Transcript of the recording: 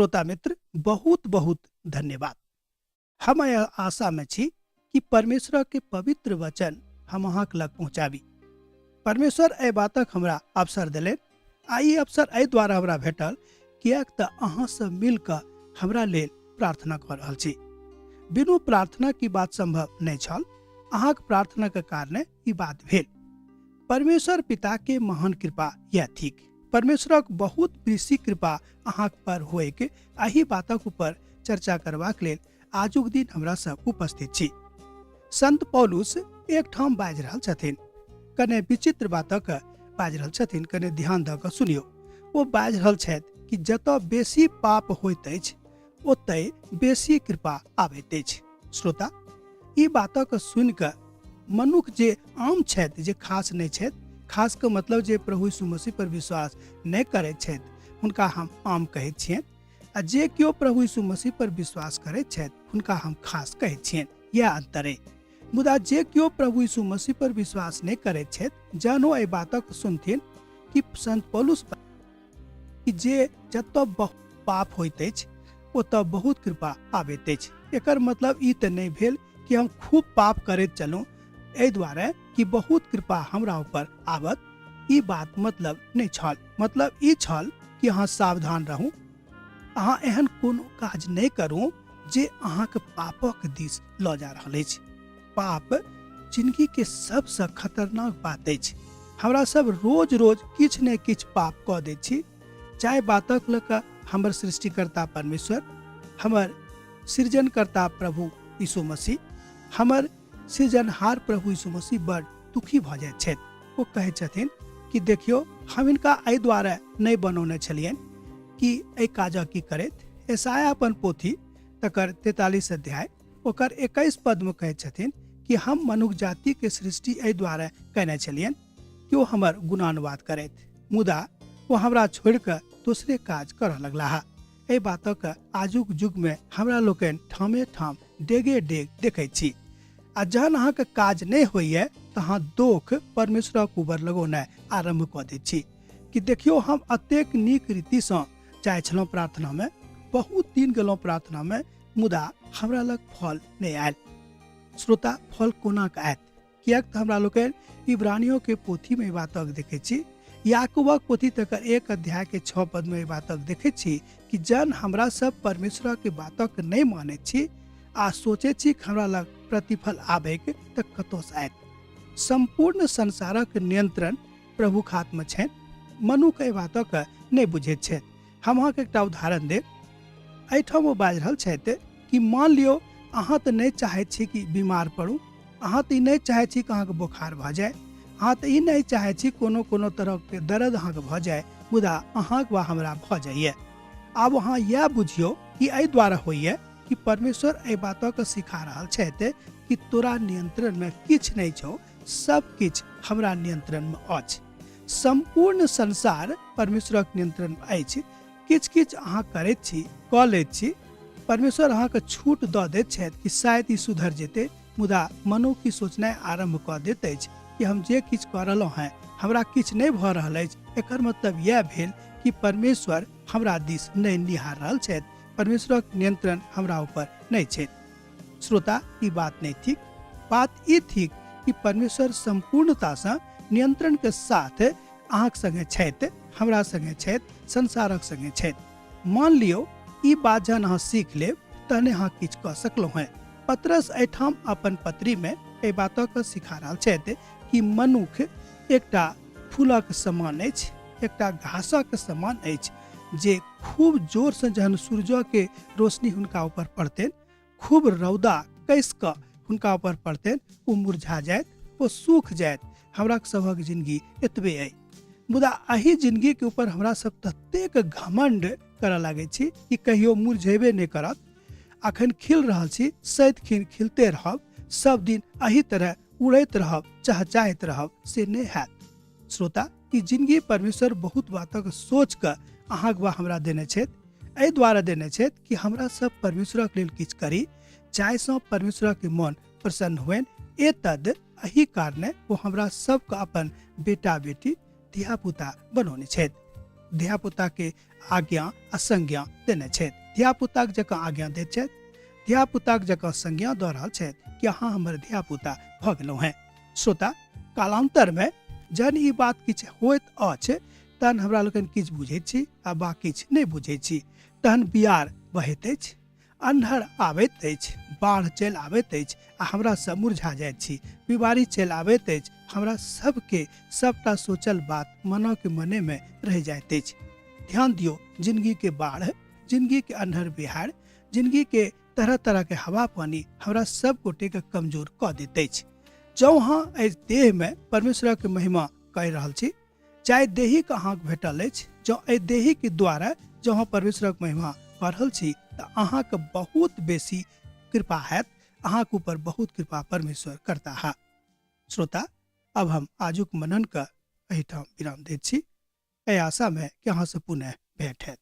श्रोता मित्र, बहुत बहुत धन्यवाद। हम एहि आशा में छी कि परमेश्वर के पवित्र वचन हम अहाँक लग पहुँचाबी। परमेश्वर एहि बातक हमरा अवसर दिले, आ ई अवसर एहि द्वारा हमरा भेटल किएक तऽ अहाँ सब मिलकर हमरा लेल प्रार्थना कर रहल छी। बिनु प्रार्थना की बात संभव नहीं छल। अहाँक प्रार्थना के कारणे ई बात भेल। परमेश्वर पिता के महान कृपा यह थिक। परमेश्वरक बहुत बेसी कृपा अहाँक पर होए के एही बातक ऊपर चर्चा करबाक लेल आजुक दिन हमरा सब उपस्थित छी। संत पौलुस एक ठाम बाजि रहल छथिन, कने विचित्र बातक बाजि रहल छथिन, कने ध्यान दऽ कऽ सुनियो। ओ बाजि रहल छथि कि जतऽ बेसी पाप होइत अछि ओतय बेसी कृपा आबैत अछि। श्रोता, ई बातक सुनि कऽ मनुख जे आम छथि, जे खास नहीं छथि, खास के मतलब जे प्रभु यीशु मसीह पर विश्वास नहीं करैत छथि, हुनका हम आम कहैत छियनि, आ जे केओ प्रभु यीशु मसीह पर विश्वास करैत छथि हुनका हम खास कहैत छियनि। यह अंतर है। मुदा जे केओ प्रभु यीशु मसीह पर विश्वास नहीं करैत छथि, जहन ओ एहि बातक सुनथिन कि संत पौलुस कि जे जतऽ बहुत पाप होइत अछि ओतऽ बहुत कृपा आबैत अछि, एकर मतलब ई तऽ नहीं भेल कि हम खूब पाप करैत चलूं एहि दुआरे कि बहुत कृपा हमरा ऊपर आबत। ई बात मतलब नहीं छल। मतलब ई छल कि अहाँ सावधान रहू, अहाँ एहन कोनो काज नहीं करू जे अहाँके पापक दिस लऽ जा रहल अछि। पाप जिंदगी के सबसे खतरनाक बात अछि। हमरा सब रोज रोज किछ ने किछ पाप कऽ दै छी। चाहे बातक लऽ कऽ हमर सृष्टिकर्ता परमेश्वर, हमर सृजनकर्ता प्रभु यीशु मसीह, हमर सृजनहार प्रभु यीशु मसीह बड़ दुखी भऽ जाइत छथि। ओ कहै छथिन कि देखियो, हम इनका एहि दुआरे नहीं बनौने छलियनि कि एहि काजक की करैत। यशायाह अपन पोथी तकर 43 अध्याय ओकर 21 पद में कहै छथिन कि हम मनुष्य जाति के सृष्टि एहि दुआरे कहने छलियनि कि ओ हमर गुणानुवाद करैत, मुदा वो हमरा छोड़ कऽ दूसरे काज करऽ लगलाह। एहि बातक आजुक युग में हमरा लोकनि ठामे ठाम डेगे डेग देखै छी। आ जहन अहाँके काज नहीं होइए तऽ अहाँ दोख परमेश्वरक ऊपर लगौनाइ आरंभ कऽ दै छी कि देखियो, हम अतेक नीक रीतिसँ जाइ छलहुँ प्रार्थना में, बहुत दिन गेलहुँ प्रार्थना में, मुदा हमरा लग फल नहीं आयल। श्रोता, फल कोना कऽ आयत? किएक तऽ हमरा लोकनि इब्रानियों के पोथी में ई बातक देखै छी, याकूबक पोथी तकर 1 अध्याय के 6 पद में ई बातक देखै छी कि जन हमरा सब परमेश्वर के बातक नहीं मानै छी आ सोचे छी कि हमरा लग प्रतिफल आबैक तऽ कतऽसँ आयत। संपूर्ण संसारक नियंत्रण प्रभु हाथ में छनि। मनुख एहि बातक नहीं बुझैत छथि। हम अहाँके एकटा उदाहरण देब। एहिठाम ओ बाजि रहल छथि कि मान लियो अहाँ तऽ नहीं चाहैत छी कि बीमार पड़ू, अहाँ तऽ ई नहीं चाहैत छी कि अहाँके बोखार भऽ जाए, अहाँ तऽ ई नहीं चाहैत छी कोनो कोनो तरह के दर्द अहाँके भऽ जाए, मुदा अहाँके वा हमरा भऽ जाइए। आब अहाँ यह बुझियो कि एहि द्वारा होइए कि परमेश्वर एहि बातक सिखा रहल छथि कि तोरा नियंत्रण में किछ नहीं छौ, सब किछ हमरा नियंत्रण में अछि। संपूर्ण संसार परमेश्वरक नियंत्रण में अछि। किछ किछ अहाँ करैत छी, कऽ लैत छी, परमेश्वर अहाँके छूट दऽ दैत छथि कि शायद ई सुधर जेतै, मुदा मनुख की सोचनाइ आरंभ कऽ दैत अछि कि हम जे किछ कऽ रहलहुँ हैं हमरा किछ नहीं भऽ रहल अछि। एकर मतलब यह भेल कि परमेश्वर हमरा दिस नहीं निहार रहल छथि, परमेश्वरक नियंत्रण हमरा ऊपर नहीं छै। श्रोता, ई बात नहीं थिक। बात ई थिक कि परमेश्वर संपूर्णता से नियंत्रण के साथ अहाँक संगे छथि, हमरा संगे छथि, संसारक संगे छथि। मान लियो ई बात जहन अहाँ सीख लेब तहने अहाँ किछ कऽ सकलहुँ हैं। पतरस एहिठाम अपन पत्री में एहि बातक सिखा रहल छथि कि मनुख एकटा फूलक समान अछि, एकटा घासक समान अछि, जे खूब जोर से जहन सूर्य के रोशनी हुनका ऊपर पड़तनि, खूब रौदा कस कऽ हुनका ऊपर पड़तनि, ओ मुरझा जायत, ओ सूख जायत। हमरा सबक जिंदगी एतबे अइ, मुदा एही जिंदगी के ऊपर हमरा सब ततेक घमंड करऽ लागे छी कि कहियो मुरझेबे नहीं करत। अखन खिल रहल छी, सैत खिलते रहब, सब दिन एही तरह उड़ैत रहब, चहचहाइत रहब, से नहीं हैत। श्रोता, ई जिंदगी परमेश्वर बहुत बातक सोच कऽ अहाँक वा हमरा देने छथि। एहि द्वारा देने छथि कि हमरा सब परमेश्वरक लेल किछ करी, जाहिसँ परमेश्वरक मन प्रसन्न हुअनि। एतद एही कारणे वो हमरा सबके अपन बेटा बेटी धिया पुता बनौने छथि। धिया पुता के आज्ञा आ संज्ञा देने छथि, धिया पुताक जकाँ आज्ञा दैत छथि, धिया पुताक जकाँ संज्ञा दऽ रहल छथि कि अहाँ हमर धिया पुता भऽ गेलहुँ हैं। श्रोता, कालांतर में जहन ई बात किछु होइत अछि तहन हमरा लोकनि किछु बुझैत छी आ बा किछु नहि बुझैत छी। तहन बियार बहैत अछि, अन्हर आबैत अछि, बाढ़ चलि आबैत अछि आ हमरा सब मुरझा जाइत छी, बीमारी चलि आबैत अछि, हमरा सबके सबटा सोचल बात मनो के मने में रह जाइत अछि। ध्यान दियो, जिंदगी के बाढ़, जिंदगी के अन्हर बिहार, जिंदगी के तरह तरह के हवा पानी हमरा सब गोटे के कमजोर कऽ दैत अछि। जँ अहाँ एहि देह में परमेश्वर के महिमा कहि रहल छी, चाहे देही के अहाँके भेटल अछि, जँ एहि देही के द्वारा जँ अहाँ परमेश्वर के महिमा कऽ रहल छी तऽ अहाँके बहुत बेसी कृपा हैत, अहाँके ऊपर बहुत कृपा परमेश्वर करता है। श्रोता, अब हम आजुक मनन का एहिठाम विराम दैत छी, एहि आशा में कि अहाँ से पुनः भेंट हैत।